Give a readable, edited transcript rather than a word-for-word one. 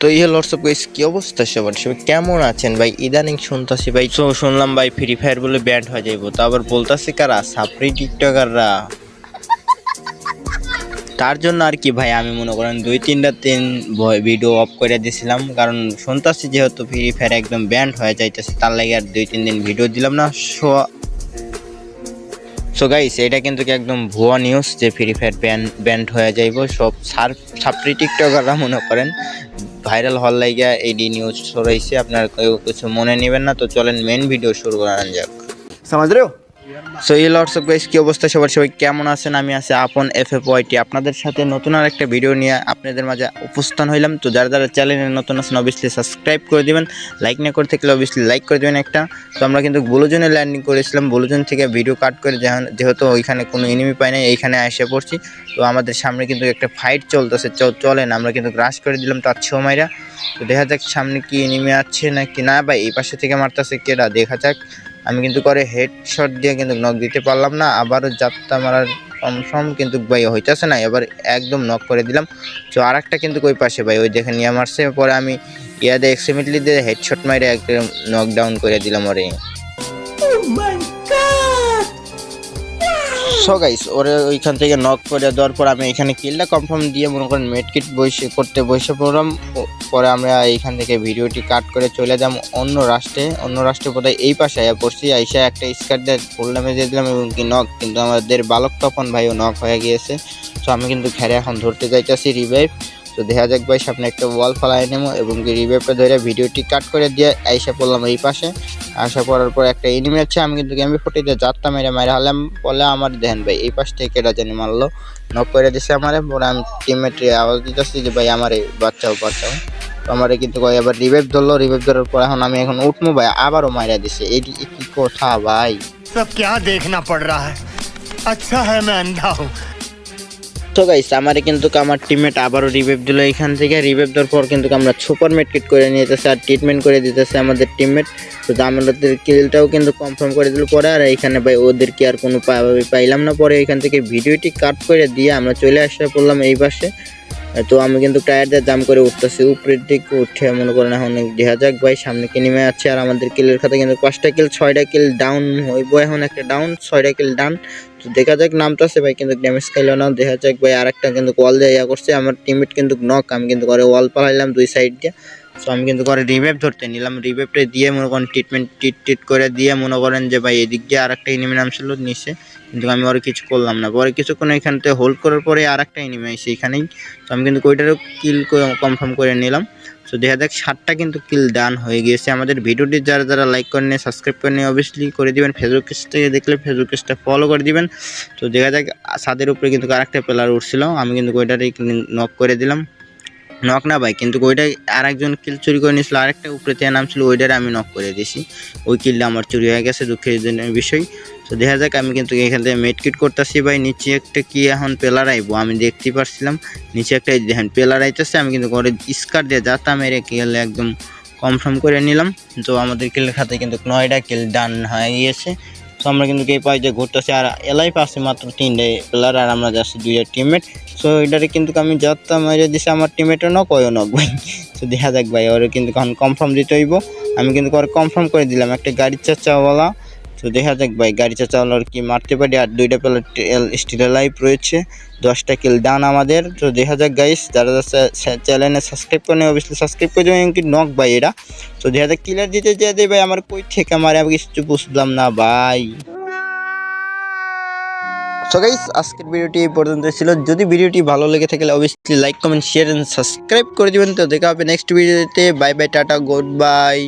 তো এই হলো হোয়াটসঅ্যাপ গাইস, কি অবস্থা সবার? সবাই কেমন আছেন ভাই? ইদানিং শুনতাছি ভাই, তো শুনলাম ভাই ফ্রি ফায়ার বলে ব্যান্ড হয়ে যাইবো। তো আবার বলতাছি কারা? সাপ্রি টিকটকাররা। তার জন্য আর কি ভাই, আমি মনে করেন 2-3 ভিডিও অফ করে দিয়েছিলাম, কারণ শুনতাছি যেহেতু ফ্রি ফায়ার একদম ব্যান্ড হয়ে যাইতেছে, তার লাগে আর 2-3 দিন ভিডিও দিলাম না। সো গাইস, এটা কিন্তু একদম ভুয়া নিউজ যে ফ্রি ফায়ার ব্যান্ড হয়ে যাইব। সব সাপ্রি টিকটকাররা মনে করেন ভাইরাল হওয়ার লাগিয়া এই নিউজ ছড়াইছে। আপনারা কেউ কিছু মনে নেবেন না। তো চলেন মেন ভিডিও শুরু করা যাক। समझ रहे हो। সো এই হোয়াটসঅ্যাপ গাইস, কি অবস্থা সবার? সবাই কেমন আছেন? আমি আছি আপন FFYT, আপনাদের সাথে নতুন আর একটা ভিডিও নিয়ে আপনাদের মাঝে উপস্থান হইলাম। তো যারা যারা চ্যানেলে নতুন আছেন অবভিয়াসলি সাবস্ক্রাইব করে দিবেন, লাইক না করে থাকলে অবভিয়াসলি লাইক করে দেবেন একটা। তো আমরা কিন্তু ব্লুজোনে ল্যান্ডিং করেছিলাম, ব্লুজোন থেকে ভিডিও কাট করে যেহেতু ওইখানে কোনো এনিমি পাই নাই, এইখানে এসে পড়ছি। তো আমাদের সামনে কিন্তু একটা ফাইট চলতেছে, চলেন আমরা কিন্তু গ্রাস করে দিলাম তার মাইরা। তো দেখা যাক সামনে কি এনিমি আছে নাকি না। ভাই এই পাশে থেকে মারতেছে কেডা, দেখা যাক। আমি কিন্তু করে হেডশট দিয়ে কিন্তু নক দিতে পারলাম না, আবারও যাত্রা মারার কনফার্ম কিন্তু ভাই হইতেছে না, এবার একদম নক করে দিলাম। তো আর একটা কিন্তু ওই পাশে ভাই, ওই দেখে নিয়ে মারছে, পরে আমি ইয়াদে এক্সিমিটলি দিয়ে হেডশট মারে একদম নকডাউন করে দিলাম ওরে। সো গাইস, ওরে ওইখান থেকে নক করে দেওয়ার পর আমি এখানে কিলটা কনফার্ম দিয়ে মনে করেন মেডকিট বসে পড়লাম। পরে আমরা এইখান থেকে ভিডিওটি কাট করে চলে যাম অন্য রাষ্ট্রে বোধহয় এই পাশে আয়া পড়ছি। আইসা একটা স্কার দিয়ে ফুল নামে দিয়ে দিলাম এবং কি নক, কিন্তু আমাদের বালক তপন ভাইও নক হয়ে গিয়েছে। তো আমি কিন্তু ঘেরে এখন ধরতে যাইতেছি রিভাইভ। তো দেখা যাক ভাই, সামনে একটা ওয়াল ফালাই নেবো এবং কি রিভাইভটা ধরে ভিডিওটি কাট করে দিয়ে আইসা পড়লাম এই পাশে। আসা পড়ার পর একটা এনিমি আছে, আমি কিন্তু গেমে ফুটে দিয়ে যাত্রা মেরে হারলাম। বলে আমার দেখেন ভাই এই পাশ থেকে এটা জানি মারলো, নক করে দিছে আমারে। পরে আমি টিমমেটে আওয়াজ দিতেছি যে ভাই আমারে বাঁচাও। তো আমারে কিন্তু এবার রিভাইভ ধরার পর আমি এখন উঠবো ভাই, আবারও মারা দিছে। এই কি কথা ভাই? सब क्या देखना पड़ रहा है। अच्छा है मैं अंधा हूँ। তো গাইস, আমারে কিন্তু আমার টিমমেট আবারও রিভাইভ দিল। এখান থেকে রিভাইভ দেওয়ার পর কিন্তু আমরা সুপার মেডকিট করে নিতেছে আর ট্রিটমেন্ট করে দিতেছে আমাদের টিমমেট। তো আমাদের কিলটাও কিন্তু কনফার্ম করে দিল পরে। আর এখানে ভাই ওদেরকে আর কোনো পাইলাম না। পরে এখান থেকে ভিডিওটি কাট করে দিয়ে আমরা চলে আসতে পড়লাম এই পাশে। তো আমি কিন্তু টায়ার দিয়ে জাম করে উঠতেছি উপরের দিকে, উঠে মনে করেন এখন দেখা যাক ভাই সামনে কি নেমে আছে। আর আমাদের কিলের খাতে কিন্তু 5টা কিল 6টা কিল ডাউন হইব, এখন একটা ডাউন 6টা কিল ডাউন। তো দেখা যাক নামতেছে ভাই, কিন্তু ড্যামেজ খাইলো না। দেখা যাক ভাই আর একটা কিন্তু ওয়াল দিয়ে ইয়া করছে আমার টিমমেট কিন্তু নক, আমি কিন্তু করে ওয়াল পালাইলাম 2 সাইড দিয়ে। সো আমি কিন্তু করে রিভাইভ ধরতে নিলাম, রিভাইভটা দিয়ে মনে করেন ট্রিট করে দিয়ে মনে করেন যে ভাই এদিক দিয়ে আর একটা এনিমি নামছিল নিচে, কিন্তু আমি ওর কিছু করলাম না। পরে কিছুক্ষণ এখান থেকে হোল্ড করার পরে আর একটা এনিমি আসছে এখানেই। তো আমি কিন্তু ওইটারও কিল কনফার্ম করে নিলাম। তো দেখা যাক 7টা কিন্তু কিল ডান হয়ে গিয়েছে। আমাদের ভিডিওটি যারা যারা লাইক করেন সাবস্ক্রাইব করেন অবভিয়াসলি করে দিবেন, ফেসবুক পেজ থেকে দেখলে ফেসবুক পেজটা ফলো করে দিবেন। তো দেখা যাক ছাদের উপরে কিন্তু আরেকটা প্লেয়ার উঠছিল, আমি কিন্তু ওইটারই নক করে দিলাম। নক না ভাই, কিন্তু ওইটাই আরেকজন কিল চুরি করে নিয়েছিল, আরেকটা উপরে থেকে নামছিল, ওইটারে আমি নক করে দিয়েছি। ওই কিলটা আমার চুরি হয়ে গেছে, দুঃখের বিষয়। তো দেখা যাক, আমি কিন্তু এখান থেকে মেডকিট করতেছি ভাই। নিচে একটা কি এখন পেলার আইবো আমি দেখতে পারছিলাম, নিচে একটা দেখেন পেলার আইতেছে। আমি কিন্তু ঘরে স্কার দিয়ে যাতা মেরে কিল একদম কনফার্ম করে নিলাম। তো আমাদের কিলের খাতে কিন্তু 9টা কিল ডান হয়ে গিয়েছে। তো আমরা কিন্তু এই পাইতে ঘুরতেছি, আর এলাই পাশে মাত্র 3টে প্লেয়ার আর আমরা যাচ্ছি 2টা টিমমেট। সো এটারে কিন্তু আমি যাত্রা মেরে দিছি, আমার টিমমেটও নক ওইও নক ভাই। তো দেখা যাক ভাই, ওরে কিন্তু এখন কনফার্ম দিতে হইব। আমি কিন্তু ওরে কনফার্ম করে দিলাম একটা গাড়ির চাচাওয়ালা। তো দেখা যাক ভাই গাড়ি চাচাওয়ালার কি মারতে পারি। আর 2টা প্লেয়ার স্টিল লাইভ রয়েছে, 10টা কিল ডান আমাদের। তো দেখা যাক গাইস, যারা চ্যানেলে সাবস্ক্রাইব করেন অবভিয়াসলি সাবস্ক্রাইব করে দেবেন। কি নক ভাই এটা। তো দেখা যাক কিলার দিতে যেয়ে ভাই আমার কই থেকে মারে আমি কিছু বুঝলাম না ভাই। সো গাইস, আজকের ভিডিওটি এই পর্যন্ত ছিল। যদি ভিডিওটি ভালো লেগে থাকে obviously like comment share and subscribe করে দিবেন। তো দেখা হবে নেক্সট ভিডিওতে। Bye bye, tata, good by.